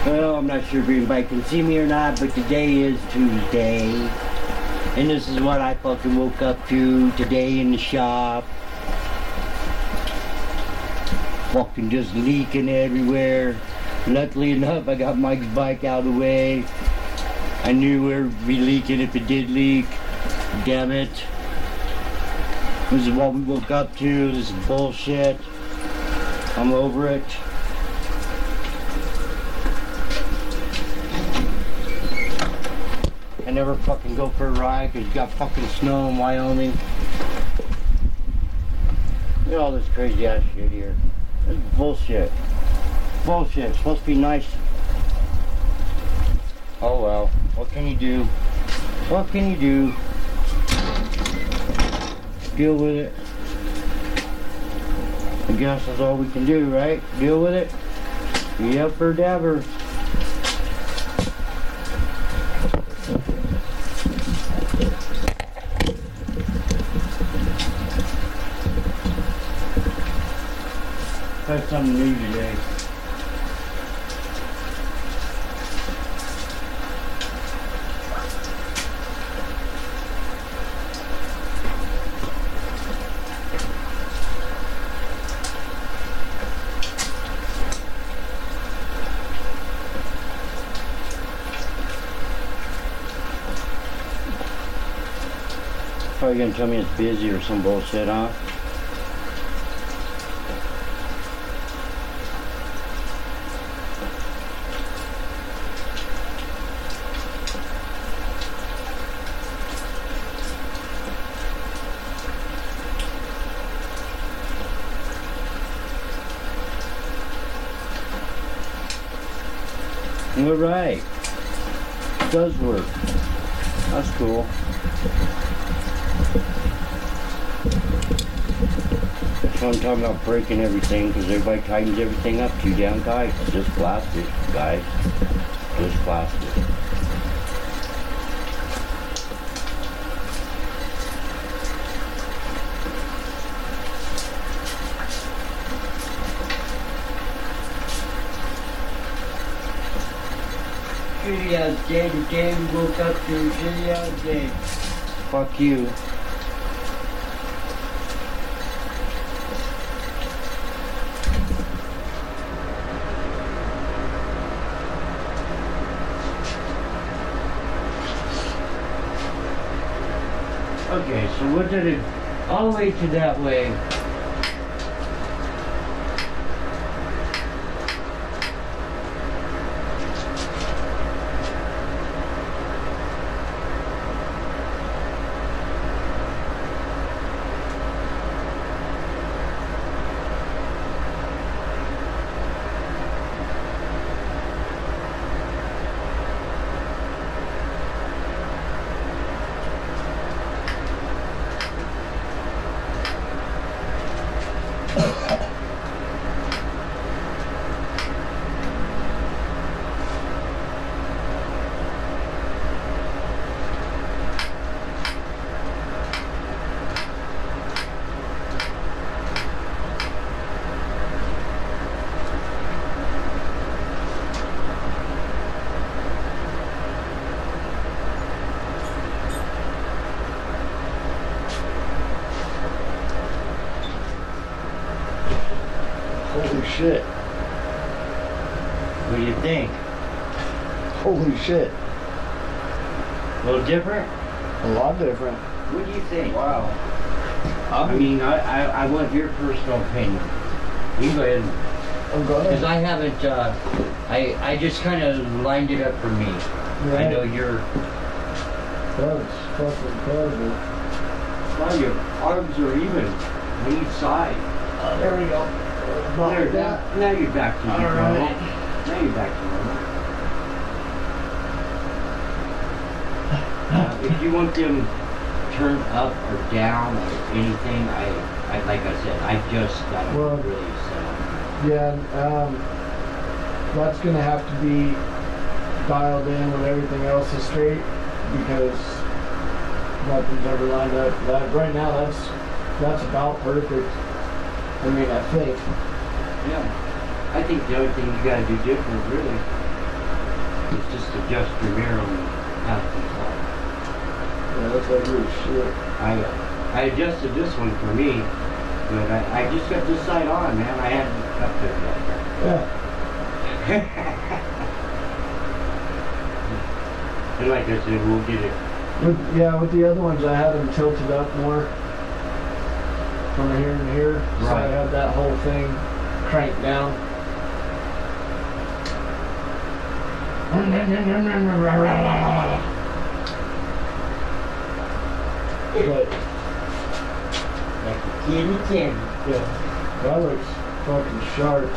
Well, I'm not sure if anybody can see me or not, but today is Tuesday. And this is what I fucking woke up to today in the shop. Fucking just leaking everywhere. Luckily enough, I got Mike's bike out of the way. I knew it would be leaking if it did leak. Damn it. This is what we woke up to. This is bullshit. I'm over it. I never fucking go for a ride because you got fucking snow in Wyoming. Look at all this crazy ass shit here. This is bullshit. Bullshit. It's supposed to be nice. Oh well. What can you do? What can you do? Deal with it. I guess that's all we can do, right? Deal with it. Be up for dabber. Try something new today. Probably gonna tell me it's busy or some bullshit, huh? All right. It does work. That's cool. That's what I'm talking about, breaking everything, because everybody tightens everything up too damn tight. It's just plastic, guys. Just plastic. Shitty ass day today, we woke up to a shitty ass day. Fuck you. Okay, so what did it, all the way to that way. Holy shit. What do you think? Holy shit. A little different? A lot different. What do you think? Wow. I mean, I want your personal opinion. You go ahead. Oh, go ahead. Because I haven't, I just kind of lined it up for me. Right. I know you're... That's fucking incredible. Well, your arms are even on each side. There we go. There, now you're back to normal. Right. Now you're back to normal. If you want them turned up or down or anything, I like I said, I just got them Well, really set. Yeah, that's gonna have to be dialed in when everything else is straight, because nothing's ever lined up. That right now, that's about perfect. I mean, I think. Yeah. I think the only thing you gotta do different, really, It's just adjust your mirror on the half control. Yeah, that's ugly as shit. I adjusted this one for me, but I just got this side on, man. I hadn't up there yet. Yeah. And like I said, we'll get it. With the other ones, I had them tilted up more from here and here. So I Right. had that whole thing cranked down. But Like the candy candy. yeah, that looks fucking sharp.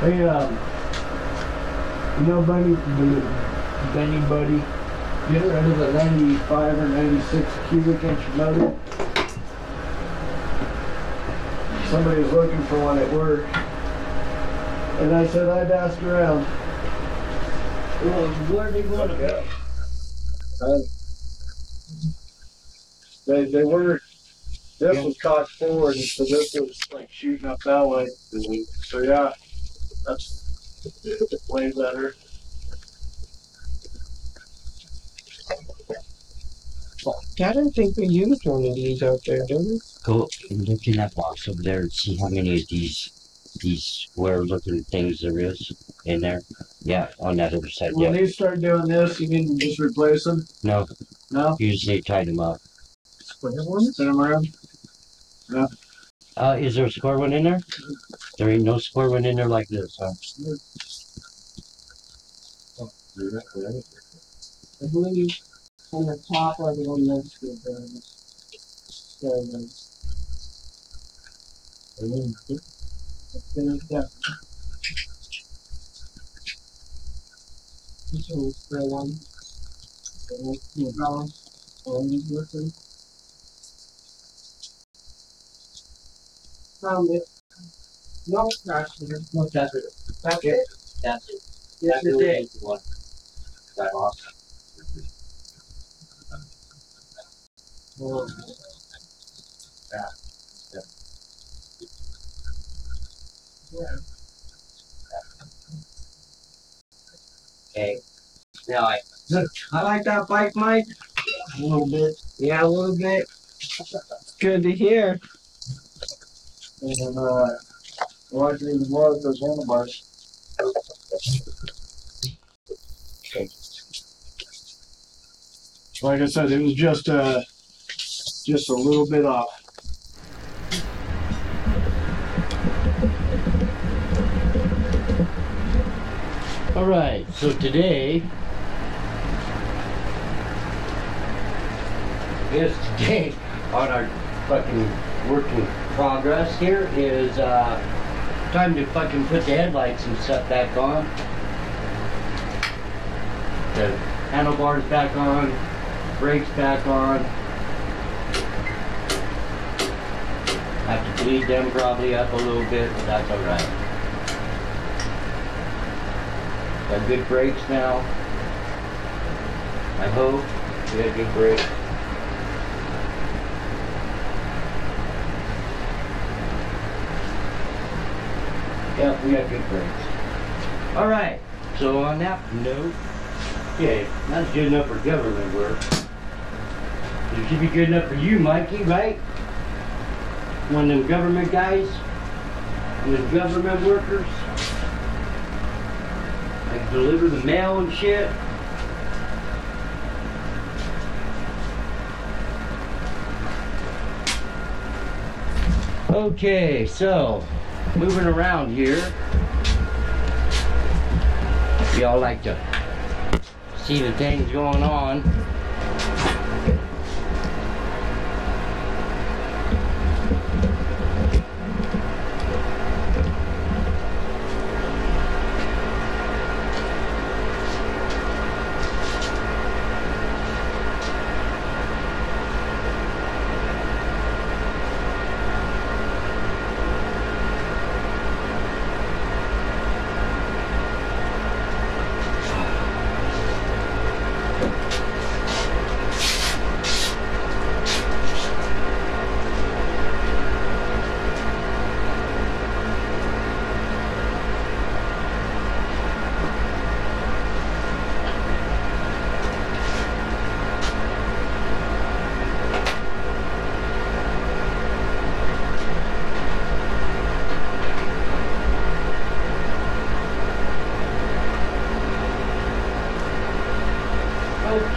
Hey, you know Benny Buddy, get rid of the 95 or 96 cubic inch motor. Somebody was looking for one at work, and I said I'd ask around. Well, where they going to go? They were. This was cocked forward, so this was like shooting up that way. So yeah, that's way better. I don't think we used one of these out there, did we? Go and look in that box over there and see how many of these square looking things there is in there. Yeah, on that other side. When Yeah. they start doing this, you need to just replace them. No, No, you just need to tighten them up. square ones. Turn them around. No. Is there a square one in there? There ain't no square one in there like this, huh? I believe on the top of the one next to it. This one's square one. Found it. No, that's it. No, that's it. That's it. That's it. Yes, it did. That awesome. Okay. Now I like that bike, Mike. A little bit. Yeah, a little bit. Good to hear. And I like it even more with those handlebars. Like I said, it was just a little bit off. All right. So today on our fucking working progress here is time to fucking put the headlights and stuff back on. The handlebars back on, brakes back on. Have to bleed them probably up a little bit, but that's alright. Got good brakes now. I hope we had good brakes. Yep, we got good brakes. Alright, so on that note, okay, that's good enough for government work. It should be good enough for you, Mikey, right? One of them government guys? One of them government workers? Like deliver the mail and shit? Okay, so moving around here. We all like to see the things going on.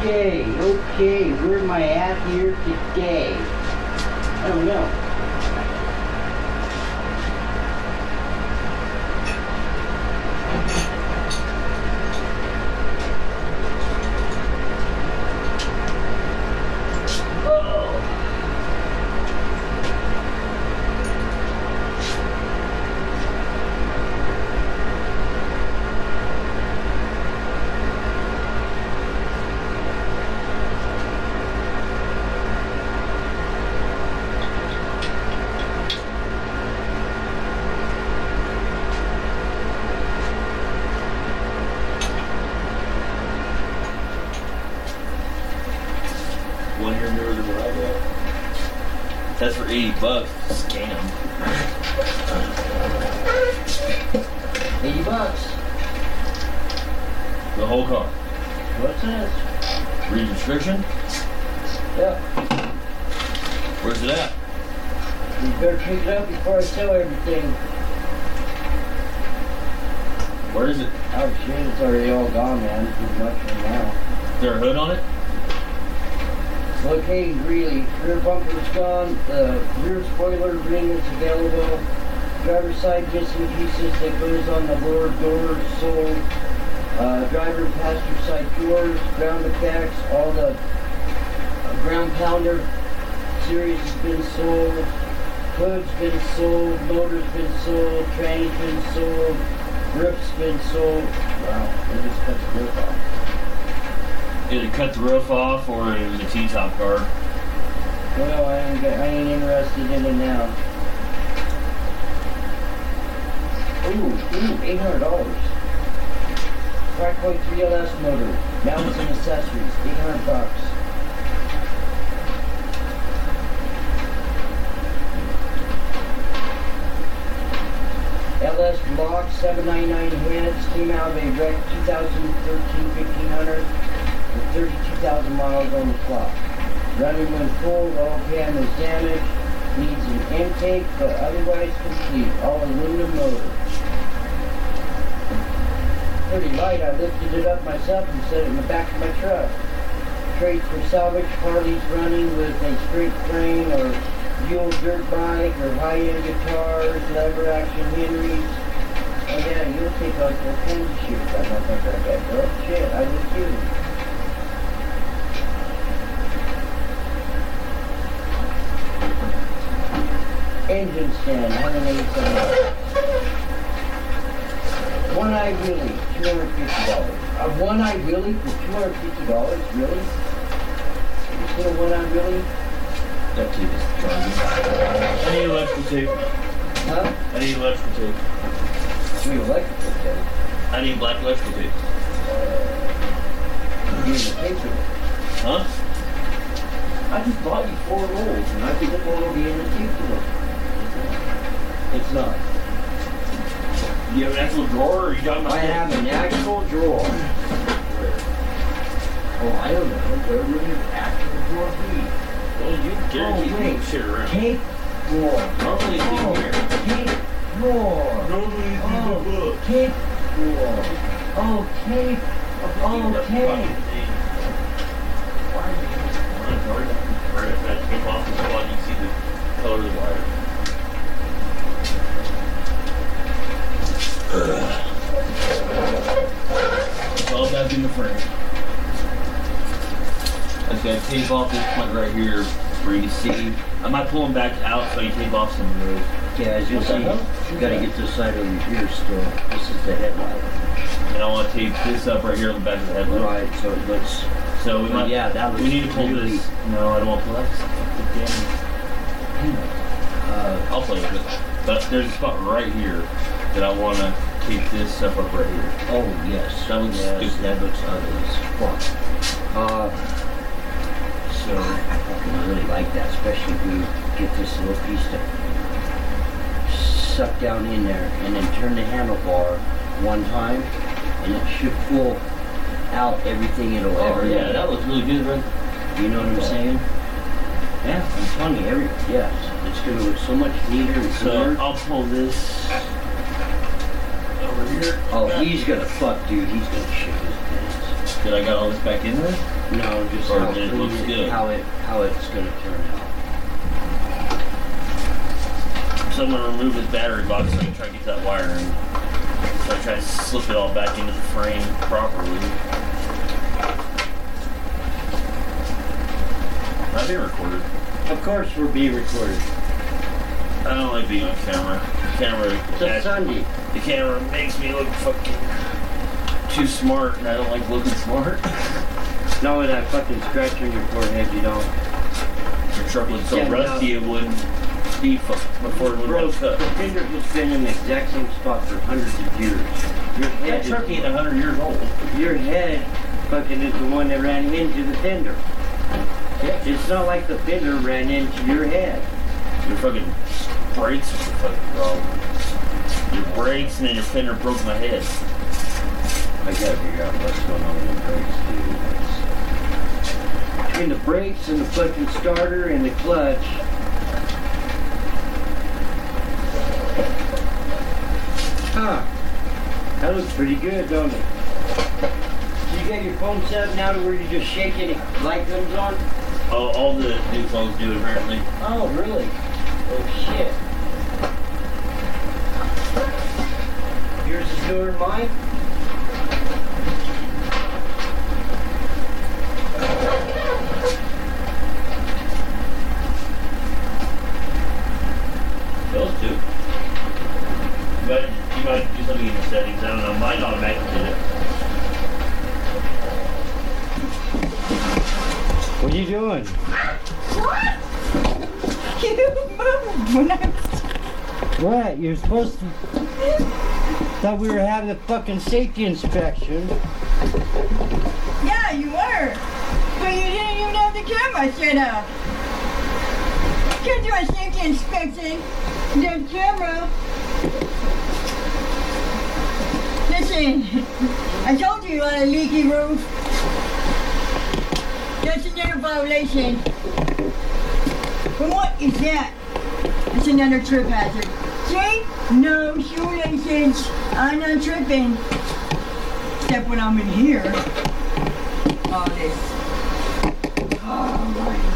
Okay, where am I at here today? I don't know. One year newer than what I got. That's for $80. Scam. $80. The whole car. What's this? Read the description. Yep. Where's it at? You better pick it up before I sell everything. Where is it? Oh shit, it's already all gone, man. Pretty much right now. Is there a hood on it? Located in Greeley. Rear bumper is gone. The rear spoiler ring is available. Driver's side missing pieces that goes on the lower door sold. Driver and passenger side doors, ground effects, all the ground pounder series has been sold. Hood's been sold. Motor's been sold. Tranny's been sold. Roof's been sold. Wow, they just cut the roof off. Either cut the roof off or it was a T-top car. Well, I ain't interested in it now. Ooh, $800. 5.3 LS motor, mounts and accessories, $800. LS block, $799 heads, came out of a wreck 2013 1500 with 32,000 miles on the clock. Running when full, oil pan was damaged, needs an intake, but otherwise complete. All aluminum motor. Pretty light, I lifted it up myself and set it in the back of my truck. Trades for salvage, Harley's running with a straight frame or Buell dirt bike or high-end guitars, lever action Henrys. Oh yeah, you'll take on all kinds of shit. That motherfucker like that, bro. Shit, I would too. Engine stand, $187. One-eye wheelie, $250. A one-eye wheelie for $250? Really? You see a one-eye wheelie? That tape is charging. I need electrical tape. Huh? I need electrical tape. You need electrical tape. I need black electrical tape. You need the tape to it. Huh? I just bought you 4 rolls and I think it's It'll be in the tape to it. It's not. You have an actual drawer or are you talking about I have an actual drawer. Where? Oh, I don't know. Where would an actual drawer be? Well, you guarantee wait. you shit around. Tape drawer. Normally it's in here. Tape drawer. Normally it's in the book. Tape drawer. Oh, tape. Oh, tape. Why are you doing that? Right, that tape off the spot, you see the color of the wire. Well, that's in the frame. I just gotta tape off this point right here where you can see. I might pull them back out so you tape off some of those. Yeah, as you What the see, hell? you gotta get this side over here still. This is the headlight. And I want to tape this up right here on the back of the headlight. Right, so it looks. So we might. Yeah, that looks we need to pull really- this. No, I don't want to pull that. Damn. I'll play with it. But there's a spot right here that I want to tape this stuff up right here. Oh yes, That looks yes, stupid. that looks ugly as fuck. So I fucking really like that, especially if we get this little piece to suck down in there, and then turn the handlebar one time, and it should pull out everything it'll ever yeah, need. that looks really good, right? You know what I'm saying? Yeah, I'm telling you, yes, it's gonna look so much neater and So cleaner. I'll pull this over here. Oh, he's gonna fuck, dude. He's gonna shit his pants. Did I got all this back in there? No, just Or how, did it look good? how it's gonna turn out. So I'm gonna remove this battery box so I can try to get that wire in. So I try to slip it all back into the frame properly. I've been recorded. Of course we're being recorded. I don't like being on camera. It's a Sunday. The camera makes me look fucking too smart, and I don't like looking smart. Not with that fucking scratch on your forehead, you don't. Your truck looks so Yeah, rusty it wouldn't be before it would Bro, have cut. the fender has been in the exact same spot for hundreds of years. Your That head, truck ain't 100 years old. your head fucking is the one that ran into the fender. Yeah. It's not like the fender ran into your head. Your fucking brakes was the fucking problem. Your brakes and then your fender broke my head. I gotta figure out what's going on with the brakes, dude. Between the brakes and the fucking starter and the clutch. Huh. That looks pretty good, don't it? So you got your phone set up now to where you just shake it and light comes on? Oh, all the new phones do it apparently. Oh, really? Oh, shit. Yours is newer than mine? Those two. You might do something in the settings. I don't know. Mine automatically did it. What are you doing? What? You moved when I What? You're supposed to... Thought we were having a fucking safety inspection. Yeah, you were. But you didn't even have the camera set up. Can't do a safety inspection. The camera. Listen, I told you on a leaky roof. That's another violation. But what is that? It's another trip hazard. See? No shoelaces. I'm not tripping. Except when I'm in here. All this. Oh my God.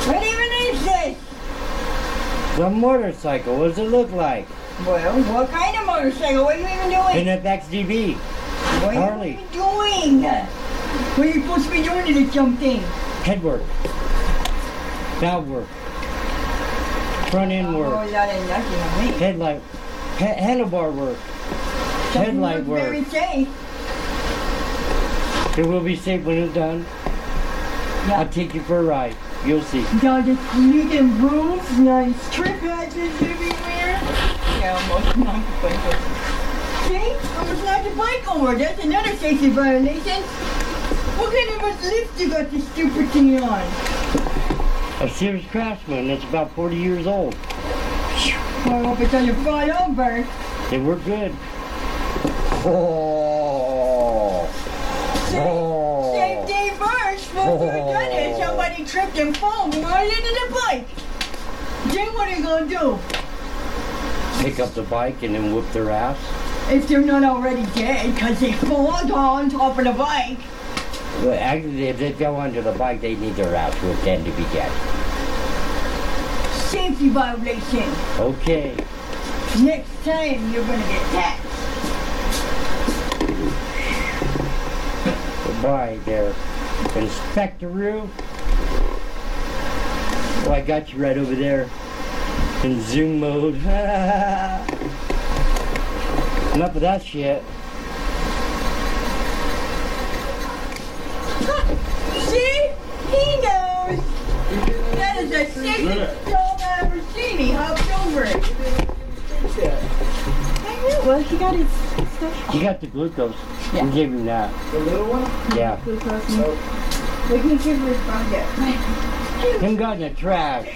What even is this? The motorcycle, what does it look like? Well, what kind of motorcycle? What are you even doing? An FXDB. What Harley. are you doing? What are you supposed to be doing to this dumb thing? Head work. Valve work. Front end Oh, work. that ain't nothing on me. Headlight. Handlebar work. Doesn't Headlight look work. very safe. It will be safe when it's done. Yeah. I'll take you for a ride. You'll see. Got the leaking roofs, nice trip hazards everywhere. Yeah, almost knocked the bike over. See? Almost knocked the bike over. That's another safety violation. What kind of a lift you got this stupid thing on? A serious craftsman that's about 40 years old. I hope it's on your fall over. They work good. Oh. Oh. Safety first. Before we done it, somebody tripped and fell right into the bike. Then what are you gonna do? Pick up the bike and then whoop their ass. If they're not already dead, because they fall on top of the bike. Well, actually, if they go onto the bike, they need their ass whooped and to be dead. Safety violation. Okay. Next time you're gonna get taxed. Goodbye there, Inspector-oo. Oh, I got you right over there in zoom mode. Enough of that shit. See? He knows. That is the safest dog I've ever seen. He hopped over it. I knew. Well, he got his stuff. You got the glucose. Yeah. We gave him that. The little one? Yeah. We can give her his bucket. Him got in the trash.